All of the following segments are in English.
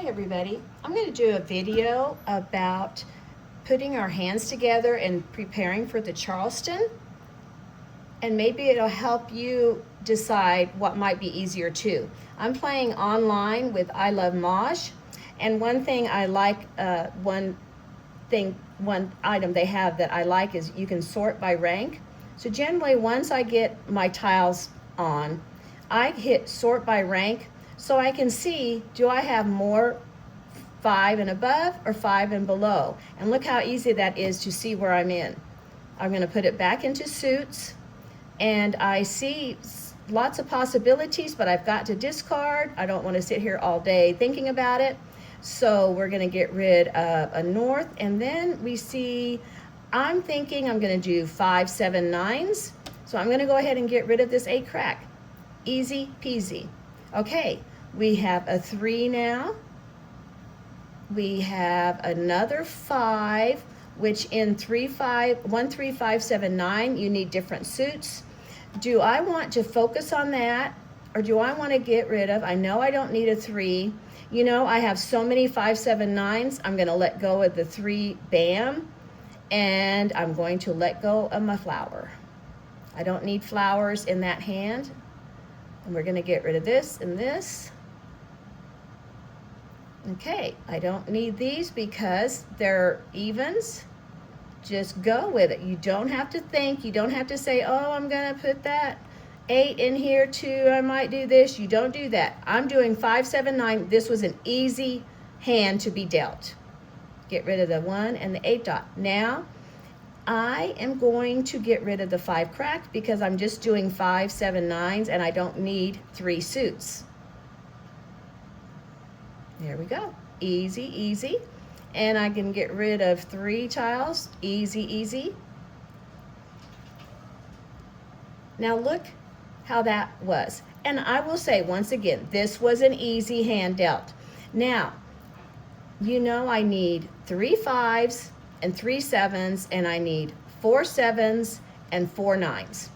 Hi everybody. I'm going to do a video about putting our hands together and preparing for the Charleston, and maybe it'll help you decide what might be easier too. I'm playing online with I Love Maj, and one thing I like, one item they have that I like is you can sort by rank. So generally once I get my tiles on, I hit sort by rank so I can see, do I have more 5 and above or 5 and below? And look how easy that is to see where I'm in. I'm going to put it back into suits, and I see lots of possibilities, but I've got to discard. I don't want to sit here all day thinking about it. So we're going to get rid of a north, and then we see, I'm thinking I'm going to do 5, 7, 9s. So I'm going to go ahead and get rid of this 8 crack. Easy peasy. Okay, we have a 3 now. We have another 5, which in 1, 3, 5, 7, 9, you need different suits. Do I want to focus on that, or do I want to get rid of, I know I don't need a 3. You know, I have so many 5, 7, 9s. I'm going to let go of the 3 bam, and I'm going to let go of my flower. I don't need flowers in that hand. And we're going to get rid of this and this. Okay, I don't need these because they're evens. Just go with it. You don't have to think. You don't have to say, oh, I'm going to put that 8 in here too. I might do this. You don't do that. I'm doing 5, 7, 9. This was an easy hand to be dealt. Get rid of the 1 and the 8 dot. Now, I am going to get rid of the 5 crack because I'm just doing 5, 7, 9s, and I don't need 3 suits. There we go. Easy, easy. And I can get rid of 3 tiles. Easy, easy. Now look how that was. And I will say once again, this was an easy hand dealt. Now, you know I need 3 5s and 3 7s, and I need 4 7s and 4 9s.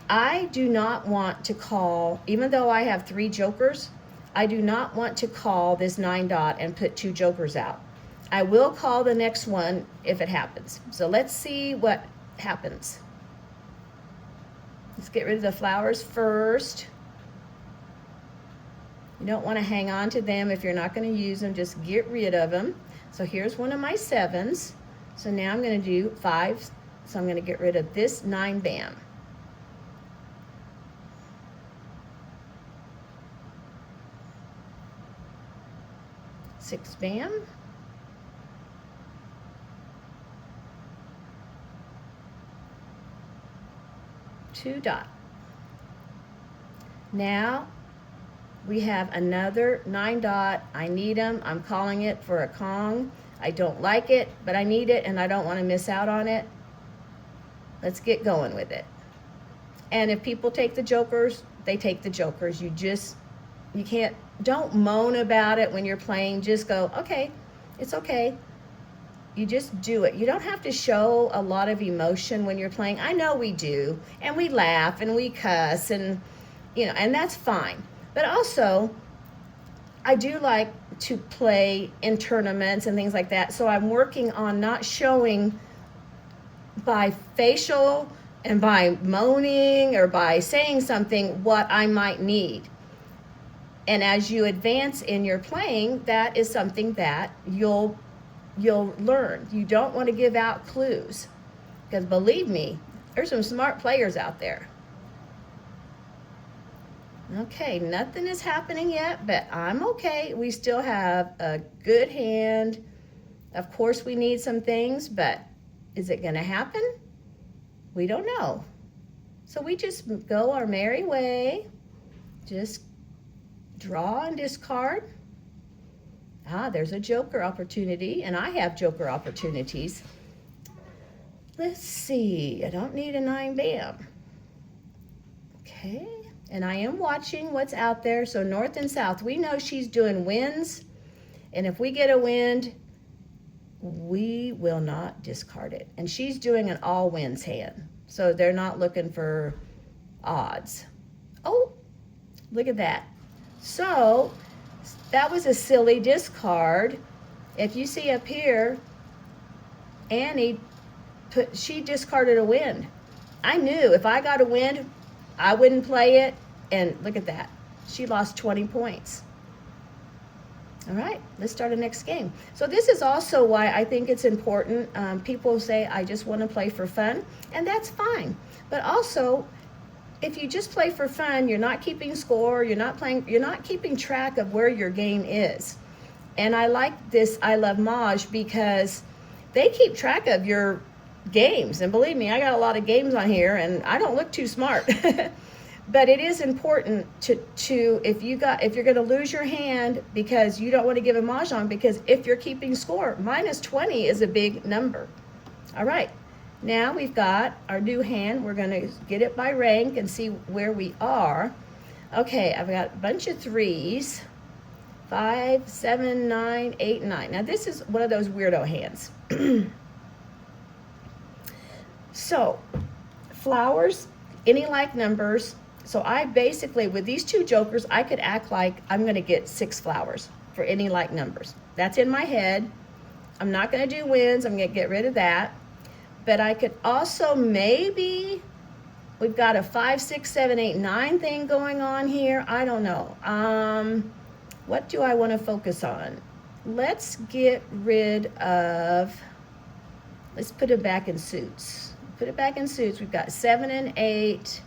I do not want to call, even though I have 3 jokers, I do not want to call this 9 dot and put 2 jokers out. I will call the next one if it happens. So let's see what happens. Let's get rid of the flowers first. You don't want to hang on to them if you're not going to use them. Just get rid of them. So here's one of my 7s. So now I'm going to do 5. So I'm going to get rid of this 9 bam. Six bam. Two dot. Now we have another 9 dot. I need them. I'm calling it for a Kong. I don't like it, but I need it and I don't want to miss out on it. Let's get going with it. And if people take the jokers, they take the jokers. You can't, don't moan about it when you're playing. Just go, okay, it's okay. You just do it. You don't have to show a lot of emotion when you're playing. I know we do, and we laugh and we cuss, and you know, and that's fine. But also, I do like to play in tournaments and things like that. So I'm working on not showing by facial and by moaning or by saying something what I might need. And as you advance in your playing, that is something that you'll learn. You don't want to give out clues, because believe me, there's some smart players out there. Okay, nothing is happening yet, but I'm okay. We still have a good hand. Of course, we need some things, but is it going to happen? We don't know. So we just go our merry way. Just draw and discard. There's a joker opportunity, and I have joker opportunities. Let's see, I don't need a 9 bam. Okay, and I am watching what's out there. So north and south, we know she's doing winds, and if we get a wind, we will not discard it. And she's doing an all winds hand, so they're not looking for odds. Oh, look at that. So that was a silly discard. If you see up here, Annie she discarded a wind. I knew if I got a wind, I wouldn't play it. And look at that. She lost 20 points. All right, let's start the next game. So this is also why I think it's important. People say, I just want to play for fun, and that's fine. But also, if you just play for fun, you're not keeping score, you're not keeping track of where your game is. And I like this I Love Maj because they keep track of your games. And believe me, I got a lot of games on here, and I don't look too smart. But it is important to if you're going to lose your hand because you don't want to give a Mahjong, because if you're keeping score, minus 20 is a big number. All right, now we've got our new hand. We're going to get it by rank and see where we are. Okay, I've got a bunch of 3s. 5, 7, 9, 8, 9. Now this is one of those weirdo hands. So, flowers, any like numbers. So I basically, with these 2 jokers, I could act like I'm going to get 6 flowers for any like numbers. That's in my head. I'm not going to do wins. I'm going to get rid of that. But I could also maybe, we've got a 5, 6, 7, 8, 9 thing going on here. I don't know. What do I want to focus on? Let's get rid of, let's put it back in suits. Put it back in suits. We've got 7 and 8.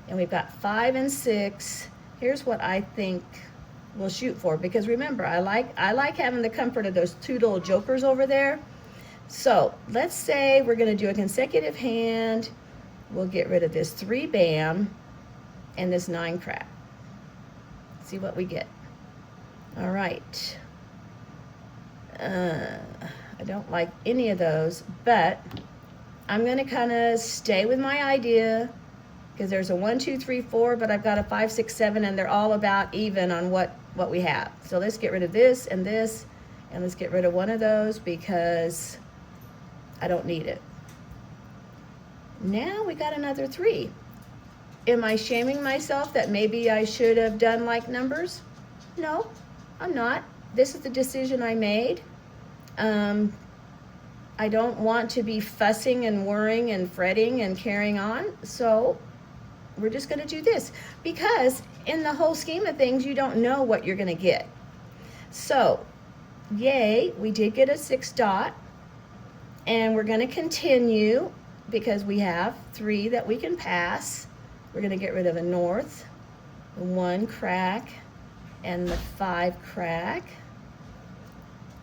And we've got 5 and 6. Here's what I think we'll shoot for, because remember, I like having the comfort of those 2 little jokers over there. So let's say we're going to do a consecutive hand. We'll get rid of this 3 bam and this 9 crack. See what we get. All right. I don't like any of those, but I'm going to kind of stay with my idea, because there's a 1, 2, 3, 4, but I've got a 5, 6, 7, and they're all about even on what we have. So let's get rid of this, and let's get rid of one of those because I don't need it. Now we got another 3. Am I shaming myself that maybe I should have done like numbers? No, I'm not. This is the decision I made. I don't want to be fussing and worrying and fretting and carrying on, so we're just going to do this, because in the whole scheme of things, you don't know what you're going to get. So, yay, we did get a 6 dot, and we're going to continue because we have 3 that we can pass. We're going to get rid of a north, the 1 crack, and the 5 crack.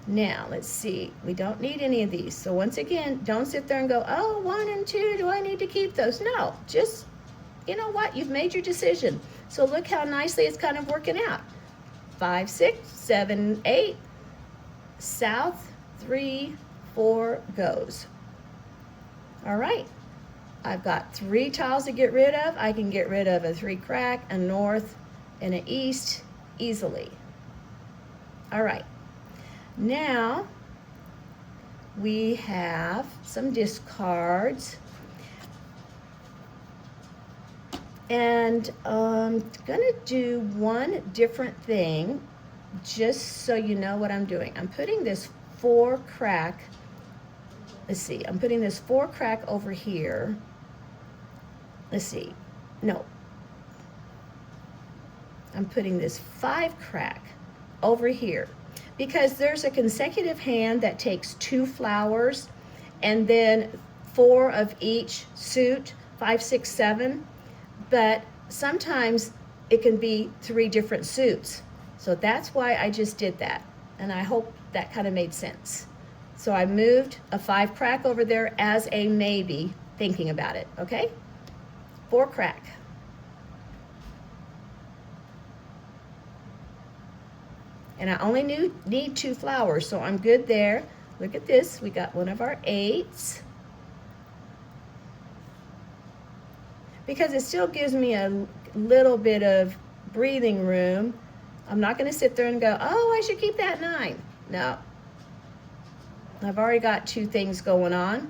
Now, let's see. We don't need any of these. So once again, don't sit there and go, oh, 1 and 2, do I need to keep those? No, just, you know what? You've made your decision. So look how nicely it's kind of working out. 5, 6, 7, 8. South, 3, 4 goes. All right. I've got 3 tiles to get rid of. I can get rid of a 3 crack, a north, and an east easily. All right. Now we have some discards, and I'm gonna do one different thing just so you know what I'm doing. I'm putting this 4 crack, let's see, I'm putting this 4 crack over here. Let's see, no, I'm putting this 5 crack over here, because there's a consecutive hand that takes 2 flowers and then 4 of each suit, 5, 6, 7, but sometimes it can be 3 different suits. So that's why I just did that, and I hope that kind of made sense. So I moved a 5 crack over there as a maybe, thinking about it, okay? 4 crack. And I only need 2 flowers, so I'm good there. Look at this, we got one of our 8s. Because it still gives me a little bit of breathing room. I'm not gonna sit there and go, oh, I should keep that 9. No. I've already got 2 things going on,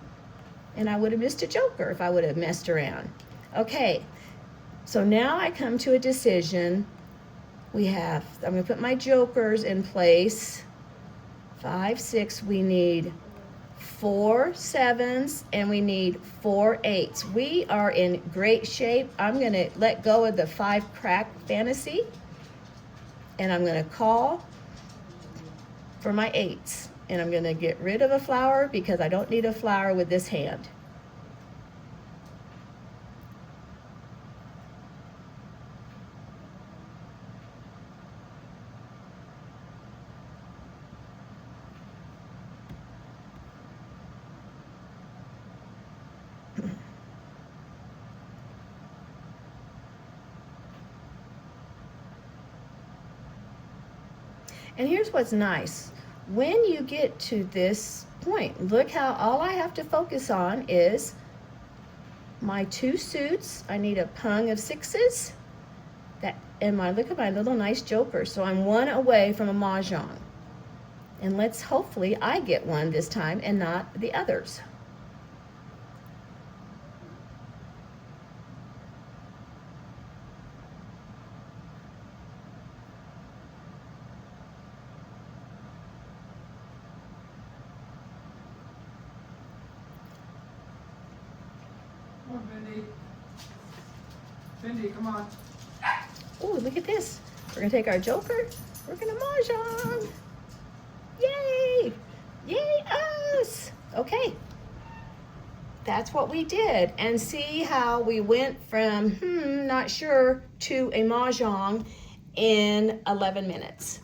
and I would have missed a joker if I would have messed around. Okay, so now I come to a decision. I'm gonna put my jokers in place. 5, 6, we need 4 7s, and we need 4 8s. We are in great shape. I'm gonna let go of the 5 crack fantasy, and I'm gonna call for my 8s. And I'm gonna get rid of a flower because I don't need a flower with this hand. And here's what's nice. When you get to this point, look how all I have to focus on is my 2 suits. I need a pung of 6s. Look at my little nice joker. So I'm 1 away from a Mahjong. And hopefully I get one this time and not the others. Come on, Bendy. Bendy, come on. Oh, look at this. We're gonna take our joker. We're gonna Mahjong. Yay! Yay us! Okay. That's what we did. And see how we went from not sure to a Mahjong in 11 minutes.